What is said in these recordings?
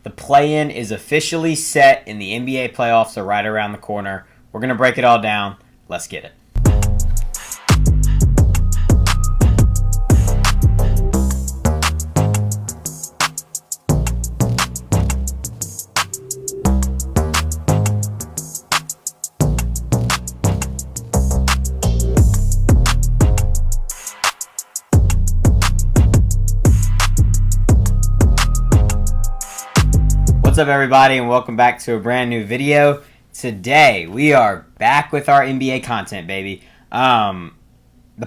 The play-in is officially set and the NBA playoffs are right around the corner. We're going to break it all down. Let's get it. What's up, everybody, and welcome back to a brand new video. Today we are back with our NBA content, baby. The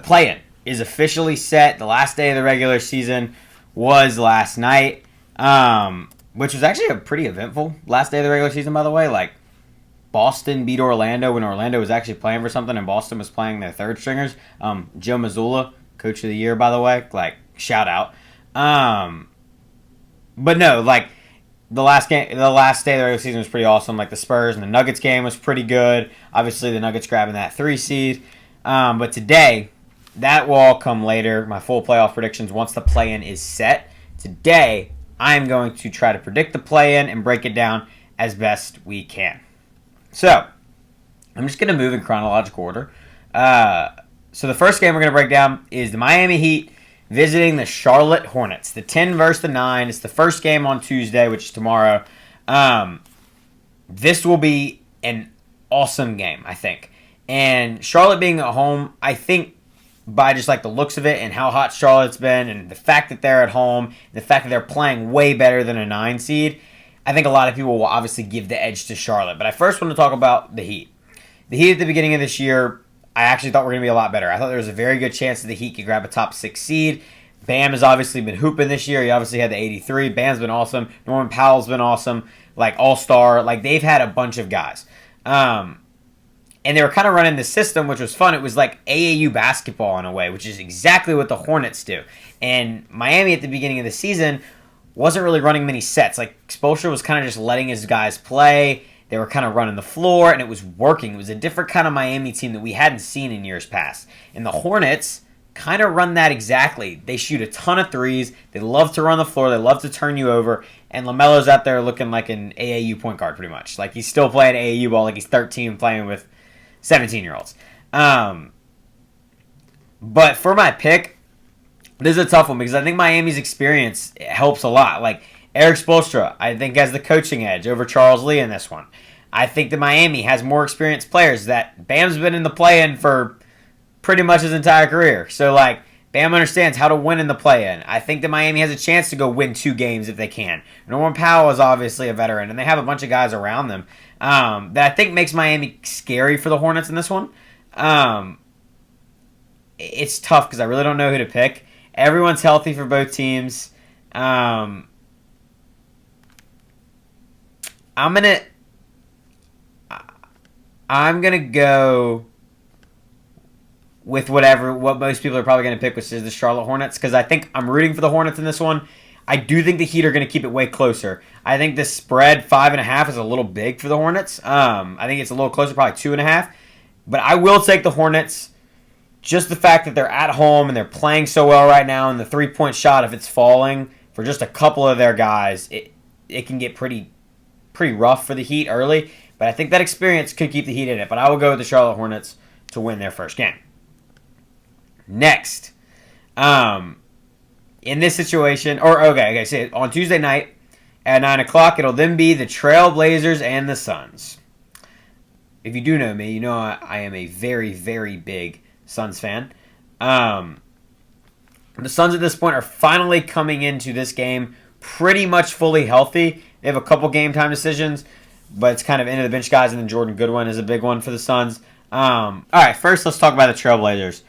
play-in is officially set. The last day of the regular season was last night, which was actually a pretty eventful last day of the regular season, by the way. Like, Boston beat Orlando when Orlando was actually playing for something, and Boston was playing their third stringers. Joe Mazzulla, Coach of the Year, by the way. Like, shout out. But no, like, the last day of the regular season was pretty awesome. Like, the Spurs and the Nuggets game was pretty good. Obviously, the Nuggets grabbing that 3 seed. But today, that will all come later. My full playoff predictions once the play-in is set. Today, I am going to try to predict the play-in and break it down as best we can. So, I'm just going to move in chronological order. So the first game we're going to break down is the Miami Heat visiting the Charlotte Hornets. The 10 versus the 9. It's the first game on Tuesday, which is tomorrow. This will be an awesome game, I think. And Charlotte being at home, I think by just like the looks of it and how hot Charlotte's been and the fact that they're at home, the fact that they're playing way better than a 9 seed, I think a lot of people will obviously give the edge to Charlotte. But I first want to talk about the Heat. The Heat at the beginning of this year, I actually thought we were going to be a lot better. I thought there was a very good chance that the Heat could grab a top 6 seed. Bam has obviously been hooping this year. He obviously had the 83. Bam's been awesome. Norman Powell's been awesome. Like, all-star. Like, they've had a bunch of guys. And they were kind of running the system, which was fun. It was like AAU basketball in a way, which is exactly what the Hornets do. And Miami at the beginning of the season wasn't really running many sets. Like, Spoelstra was kind of just letting his guys play. They were kind of running the floor, and it was working. It was a different kind of Miami team that we hadn't seen in years past. And the Hornets kind of run that exactly. They shoot a ton of threes. They love to run the floor. They love to turn you over. And LaMelo's out there looking like an AAU point guard pretty much. Like, he's still playing AAU ball like he's 13 playing with 17-year-olds. But for my pick, this is a tough one because I think Miami's experience helps a lot. Like, Eric Spoelstra, I think, has the coaching edge over Charles Lee in this one. I think that Miami has more experienced players. That Bam's been in the play-in for pretty much his entire career. So, like, Bam understands how to win in the play-in. I think that Miami has a chance to go win 2 games if they can. Norman Powell is obviously a veteran, and they have a bunch of guys around them that I think makes Miami scary for the Hornets in this one. It's tough because I really don't know who to pick. Everyone's healthy for both teams. I'm gonna go with what most people are probably gonna pick, which is the Charlotte Hornets, because I think I'm rooting for the Hornets in this one. I do think the Heat are gonna keep it way closer. I think the spread 5.5 is a little big for the Hornets. I think it's a little closer, probably 2.5. But I will take the Hornets. Just the fact that they're at home and they're playing so well right now, and the 3-point shot, if it's falling for just a couple of their guys, it can get pretty rough for the Heat early. But I think that experience could keep the Heat in it. But I will go with the Charlotte Hornets to win their first game. Next, in this situation, so on Tuesday night at 9 o'clock, it'll then be the Trailblazers and the Suns. If you do know me, you know I am a very, very big Suns fan. The Suns at this point are finally coming into this game pretty much fully healthy. They have a couple game time decisions, but it's kind of into the bench guys, and then Jordan Goodwin is a big one for the Suns. All right, first let's talk about the Trailblazers.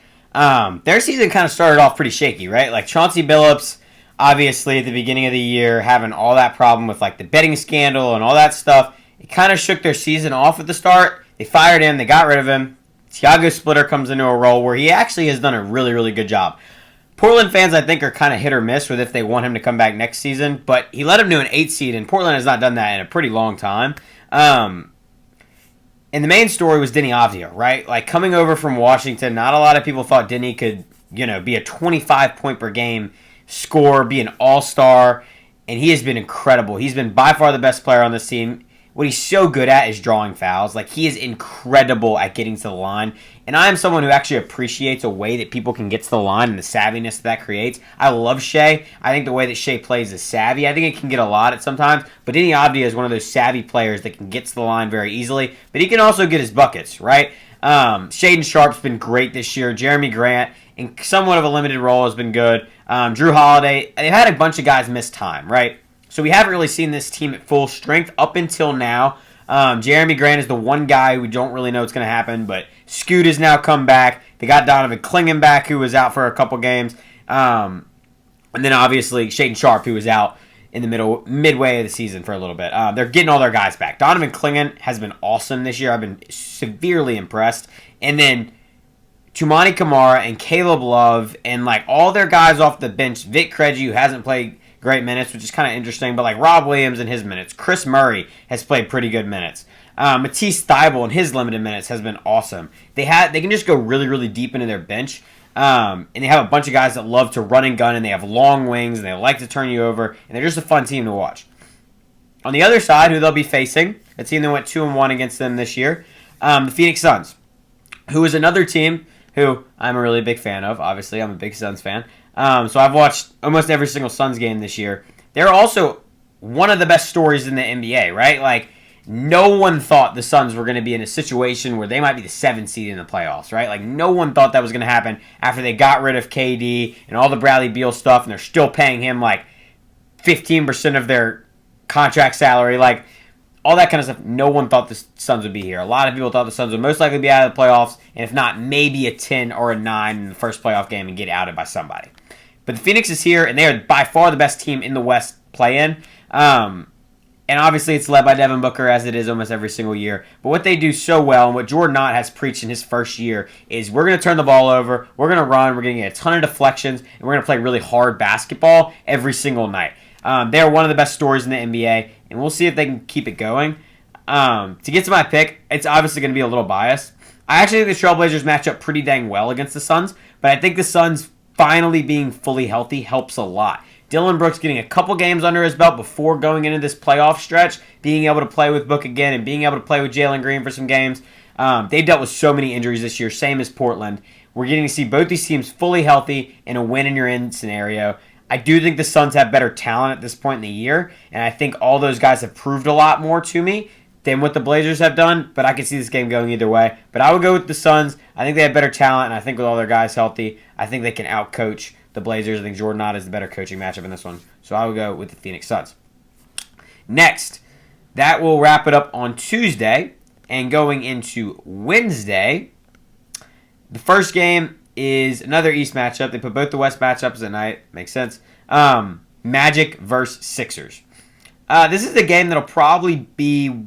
Their season kind of started off pretty shaky, right? Like, Chauncey Billups, obviously, at the beginning of the year, having all that problem with, like, the betting scandal and all that stuff. It kind of shook their season off at the start. They fired him. They got rid of him. Thiago Splitter comes into a role where he actually has done a really, really good job. Portland fans, I think, are kind of hit or miss with if they want him to come back next season, but he led him to an 8 seed, and Portland has not done that in a pretty long time. And the main story was Denny Avdija, right? Like, coming over from Washington, not a lot of people thought Denny could, be a 25-point per game scorer, be an all-star. and he has been incredible. He's been by far the best player on this team. What he's so good at is drawing fouls. Like, he is incredible at getting to the line. And I am someone who actually appreciates a way that people can get to the line and the savviness that creates. I love Shea. I think the way that Shea plays is savvy. I think it can get a lot at sometimes. But Denny Avdia is one of those savvy players that can get to the line very easily. But he can also get his buckets, right? Shaedon Sharpe's been great this year. Jeremy Grant, in somewhat of a limited role, has been good. Drew Holiday. They've had a bunch of guys miss time, right? So we haven't really seen this team at full strength up until now. Jeremy Grant is the one guy we don't really know what's going to happen, but Scoot has now come back. They got Donovan Clingan back, who was out for a couple games. And then obviously Shaedon Sharpe, who was out in the midway of the season for a little bit. They're getting all their guys back. Donovan Clingan has been awesome this year. I've been severely impressed. And then Tumani Kamara and Caleb Love and like all their guys off the bench. Vic Krejci, who hasn't played great minutes, which is kind of interesting, but like Rob Williams in his minutes. Chris Murray has played pretty good minutes. Matisse Thybulle in his limited minutes has been awesome. They can just go really, really deep into their bench. And they have a bunch of guys that love to run and gun, and they have long wings, and they like to turn you over, and they're just a fun team to watch. On the other side, who they'll be facing, a team that went 2-1 against them this year, the Phoenix Suns, who is another team who I'm a really big fan of. Obviously, I'm a big Suns fan. So I've watched almost every single Suns game this year. They're also one of the best stories in the NBA, right? Like, no one thought the Suns were going to be in a situation where they might be the 7th seed in the playoffs, right? Like, no one thought that was going to happen after they got rid of KD and all the Bradley Beal stuff, and they're still paying him, like, 15% of their contract salary. Like, all that kind of stuff. No one thought the Suns would be here. A lot of people thought the Suns would most likely be out of the playoffs, and if not, maybe a 10 or a 9 in the first playoff game and get outed by somebody. But the Phoenix is here, and they are by far the best team in the West play-in. And obviously it's led by Devin Booker, as it is almost every single year. But what they do so well, and what Jordan Knott has preached in his first year, is we're going to turn the ball over, we're going to run, we're going to get a ton of deflections, and we're going to play really hard basketball every single night. They're one of the best stories in the NBA, and we'll see if they can keep it going. To get to my pick, it's obviously going to be a little biased. I actually think the Trailblazers match up pretty dang well against the Suns, but I think the Suns finally being fully healthy helps a lot. Dillon Brooks getting a couple games under his belt before going into this playoff stretch, being able to play with Book again and being able to play with Jalen Green for some games. They've dealt with so many injuries this year, same as Portland. We're getting to see both these teams fully healthy in a win-and-you're-in scenario. I do think the Suns have better talent at this point in the year, and I think all those guys have proved a lot more to me than what the Blazers have done, but I can see this game going either way. But I would go with the Suns. I think they have better talent, and I think with all their guys healthy, I think they can outcoach the Blazers. I think Jordan Knott is the better coaching matchup in this one. So I would go with the Phoenix Suns. Next, that will wrap it up on Tuesday. And going into Wednesday, the first game is another East matchup. They put both the West matchups at night. Makes sense. Magic versus Sixers. This is the game that'll probably be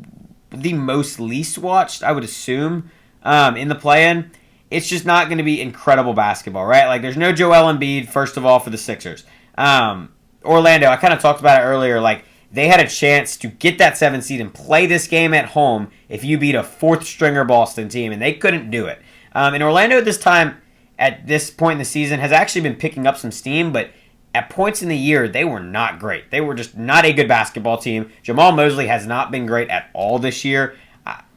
the most least watched, I would assume, in the play-in. It's just not going to be incredible basketball, right? Like, there's no Joel Embiid, first of all, for the Sixers. Orlando, I kind of talked about it earlier. Like, they had a chance to get that 7th seed and play this game at home if you beat a 4th-stringer Boston team, and they couldn't do it. And Orlando at this point in the season, has actually been picking up some steam, but at points in the year, they were not great. They were just not a good basketball team. Jamal Mosley has not been great at all this year.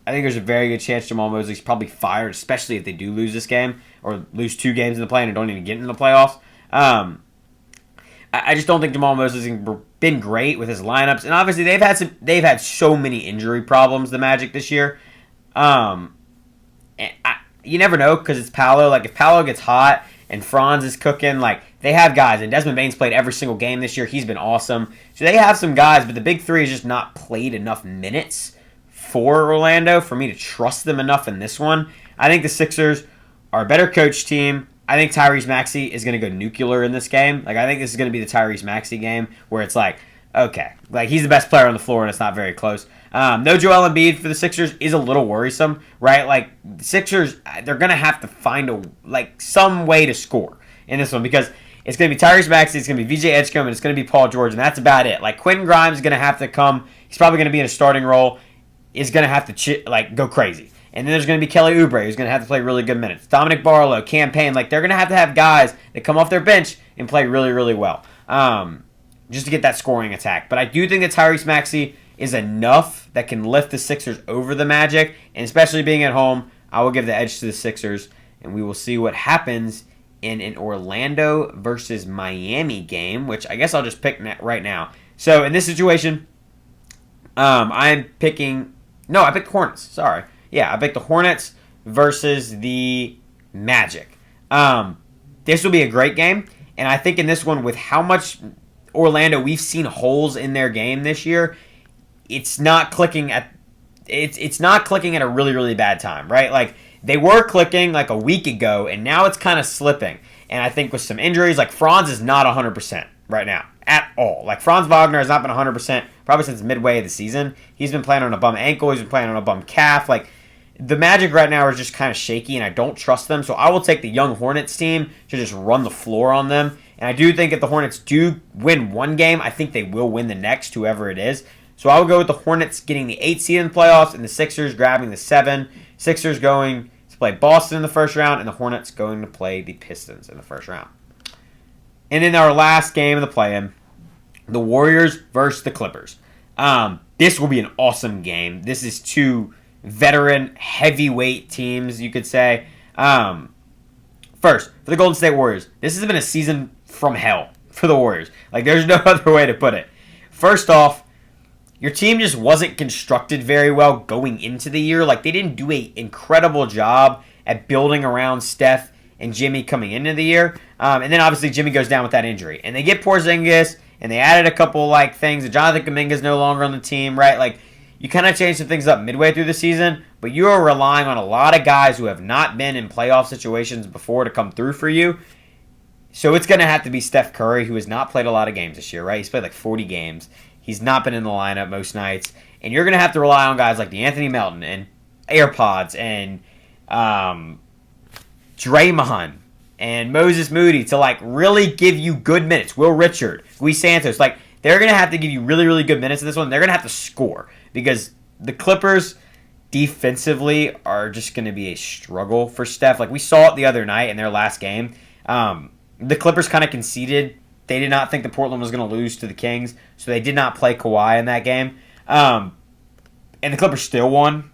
I think there's a very good chance Jamal Mosley's probably fired, especially if they do lose this game or lose 2 games in the play and don't even get into the playoffs. I just don't think Jamal Mosley's been great with his lineups, and obviously they've had so many injury problems, the Magic, this year. You never know because it's Paolo. Like, if Paolo gets hot and Franz is cooking, like, they have guys, and Desmond Bane's played every single game this year. He's been awesome. So they have some guys, but the big three has just not played enough minutes for Orlando for me to trust them enough in this one. I think the Sixers are a better coach team. I think Tyrese Maxey is going to go nuclear in this game. Like, I think this is going to be the Tyrese Maxey game where it's like, okay, like, he's the best player on the floor and it's not very close. No Joel Embiid for the Sixers is a little worrisome, right? Like, the Sixers, they're going to have to find some way to score in this one because it's going to be Tyrese Maxey, it's going to be VJ Edgecombe, and it's going to be Paul George, and that's about it. Like, Quentin Grimes is going to have to come. He's probably going to be in a starting role. Is going to have to go crazy. And then there's going to be Kelly Oubre, who's going to have to play really good minutes. Dominic Barlow, Cam Payne, they're going to have guys that come off their bench and play really, really well. just to get that scoring attack. But I do think that Tyrese Maxey is enough that can lift the Sixers over the Magic, and especially being at home, I will give the edge to the Sixers, and we will see what happens in an Orlando versus Miami game, which I guess I'll just pick right now. So in this situation, I picked the Hornets. Sorry. Yeah, I picked the Hornets versus the Magic. This will be a great game, and I think in this one, with how much Orlando we've seen holes in their game this year, it's not clicking at a really, really bad time, right? Like, they were clicking like a week ago, and now it's kind of slipping. And I think with some injuries, like Franz is not 100% right now at all. Like, Franz Wagner has not been 100% probably since midway of the season. He's been playing on a bum ankle. He's been playing on a bum calf. Like, the Magic right now are just kind of shaky, and I don't trust them. So I will take the young Hornets team to just run the floor on them. And I do think if the Hornets do win one game, I think they will win the next, whoever it is. So I will go with the Hornets getting the 8 seed in the playoffs and the Sixers grabbing the 7. Sixers going to play Boston in the first round, and the Hornets going to play the Pistons in the first round. And in our last game of the play-in, the Warriors versus the Clippers. This will be an awesome game. This is two veteran heavyweight teams, you could say. First, for the Golden State Warriors, this has been a season from hell for the Warriors. Like, there's no other way to put it. First off, your team just wasn't constructed very well going into the year. Like, they didn't do an incredible job at building around Steph and Jimmy coming into the year. And then, obviously, Jimmy goes down with that injury. And they get Porzingis, and they added a couple, like, things. Jonathan Kuminga's no longer on the team, right? Like, you kind of changed some things up midway through the season, but you are relying on a lot of guys who have not been in playoff situations before to come through for you. So it's going to have to be Steph Curry, who has not played a lot of games this year, right? He's played like 40 games. He's not been in the lineup most nights. And you're going to have to rely on guys like DeAnthony Melton and AirPods and Draymond and Moses Moody to, like, really give you good minutes. Will Richard, Gui Santos. Like, they're going to have to give you really, really good minutes in this one. They're going to have to score because the Clippers defensively are just going to be a struggle for Steph. Like, we saw it the other night in their last game. The Clippers kind of conceded. They did not think that Portland was going to lose to the Kings, so they did not play Kawhi in that game. And the Clippers still won.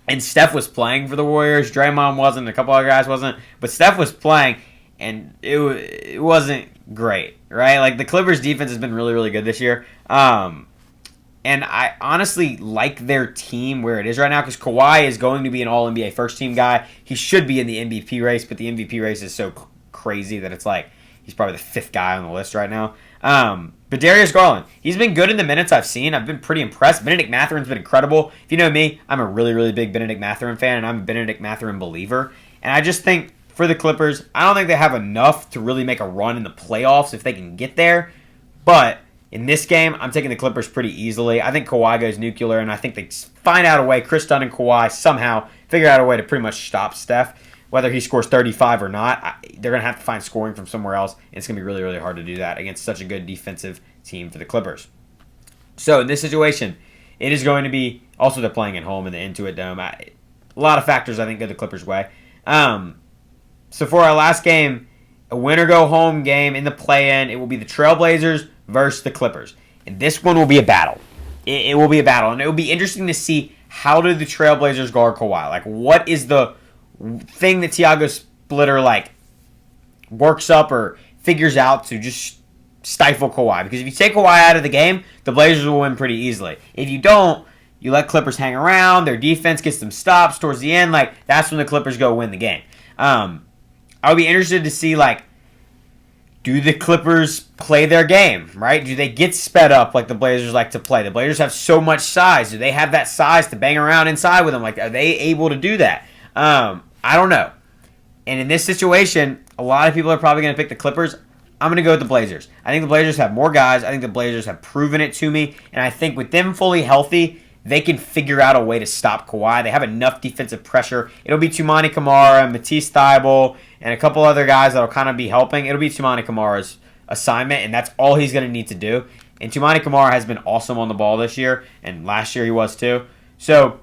And Steph was playing for the Warriors. Draymond wasn't. A couple other guys wasn't. But Steph was playing, and it wasn't great, right? Like, the Clippers' defense has been really, really good this year. And I honestly like their team where it is right now because Kawhi is going to be an All-NBA first-team guy. He should be in the MVP race, but the MVP race is so crazy that it's like he's probably the 5th guy on the list right now. But Darius Garland, he's been good in the minutes I've seen. I've been pretty impressed. Benedict Mathurin's been incredible. If you know me, I'm a really, really big Benedict Mathurin fan, and I'm a Benedict Mathurin believer. And I just think for the Clippers, I don't think they have enough to really make a run in the playoffs if they can get there. But in this game, I'm taking the Clippers pretty easily. I think Kawhi goes nuclear, and I think they find out a way. Chris Dunn and Kawhi somehow figure out a way to pretty much stop Steph. Whether he scores 35 or not, they're going to have to find scoring from somewhere else, and it's going to be really, really hard to do that against such a good defensive team for the Clippers. So in this situation, it is going to be, also they're playing at home in the Intuit Dome. A lot of factors, I think, go the Clippers' way. So for our last game, a win-or-go-home game in the play-in, it will be the Trailblazers versus the Clippers. And this one will be a battle. It will be a battle, and it will be interesting to see how do the Trailblazers guard Kawhi. Like, what is the thing that Tiago Splitter, like, works up or figures out to just stifle Kawhi? Because if you take Kawhi out of the game, the Blazers will win pretty easily. If you don't, you let Clippers hang around, their defense gets them stops towards the end, like, that's when the Clippers go win the game. I would be interested to see, like, do the Clippers play their game, right? Do they get sped up like the Blazers like to play? The Blazers have so much size. Do they have that size to bang around inside with them? Like, are they able to do that? I don't know. And in this situation, a lot of people are probably going to pick the Clippers. I'm going to go with the Blazers. I think the Blazers have more guys. I think the Blazers have proven it to me. And I think with them fully healthy, they can figure out a way to stop Kawhi. They have enough defensive pressure. It'll be Toumani Camara, Matisse Thybulle, and a couple other guys that'll kind of be helping. It'll be Toumani Camara's assignment, and that's all he's going to need to do. And Toumani Camara has been awesome on the ball this year, and last year he was too. So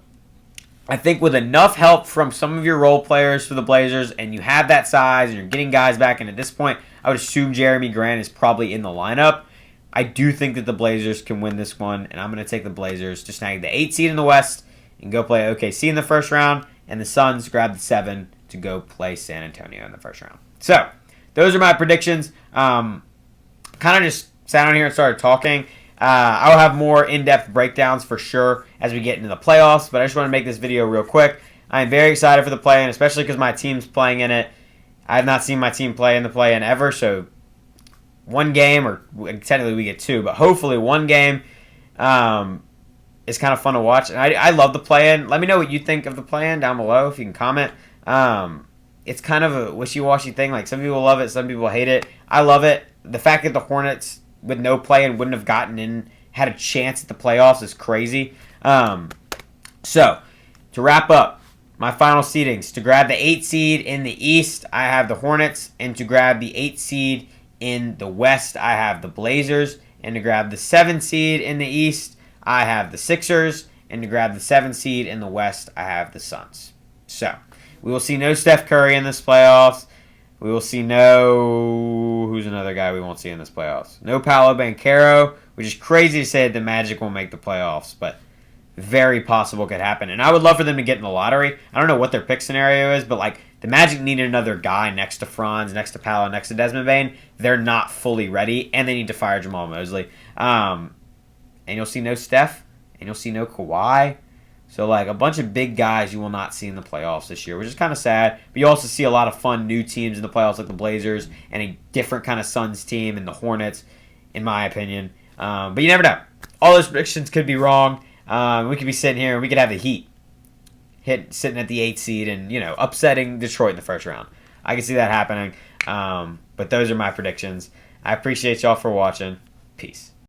I think with enough help from some of your role players for the Blazers, and you have that size, and you're getting guys back, and at this point, I would assume Jeremy Grant is probably in the lineup. I do think that the Blazers can win this one, and I'm going to take the Blazers to snag the 8 seed in the West and go play OKC in the first round, and the Suns grab the 7 to go play San Antonio in the first round. So, those are my predictions. Kind of just sat down here and started talking. I'll have more in-depth breakdowns for sure as we get into the playoffs, but I just want to make this video real quick. I'm very excited for the play-in, especially because my team's playing in it. I have not seen my team play in the play-in ever, so one game, or technically we get 2, but hopefully one game is kind of fun to watch. And I love the play-in. Let me know what you think of the play-in down below if you can comment. It's kind of a wishy-washy thing. Like, some people love it, some people hate it. I love it. The fact that the Hornets with no play-in wouldn't have gotten in, had a chance at the playoffs is crazy. So, to wrap up, my final seedings. To grab the 8 seed in the East, I have the Hornets. And to grab the 8 seed in the West, I have the Blazers. And to grab the 7 seed in the East, I have the Sixers. And to grab the 7 seed in the West, I have the Suns. So, we will see no Steph Curry in this playoffs. We will see no... Who's another guy we won't see in this playoffs? No Paolo Banchero, which is crazy to say that the Magic won't make the playoffs, but very possible could happen. And I would love for them to get in the lottery. I don't know what their pick scenario is, but like the Magic needed another guy next to Franz, next to Paolo, next to Desmond Bane. They're not fully ready, and they need to fire Jamal Mosley. And you'll see no Steph, and you'll see no Kawhi. So, like, a bunch of big guys you will not see in the playoffs this year, which is kind of sad. But you also see a lot of fun new teams in the playoffs, like the Blazers, and a different kind of Suns team, and the Hornets, in my opinion. But you never know. All those predictions could be wrong. We could be sitting here, and we could have the Heat sitting at the 8th seed and, upsetting Detroit in the first round. I can see that happening. But those are my predictions. I appreciate y'all for watching. Peace.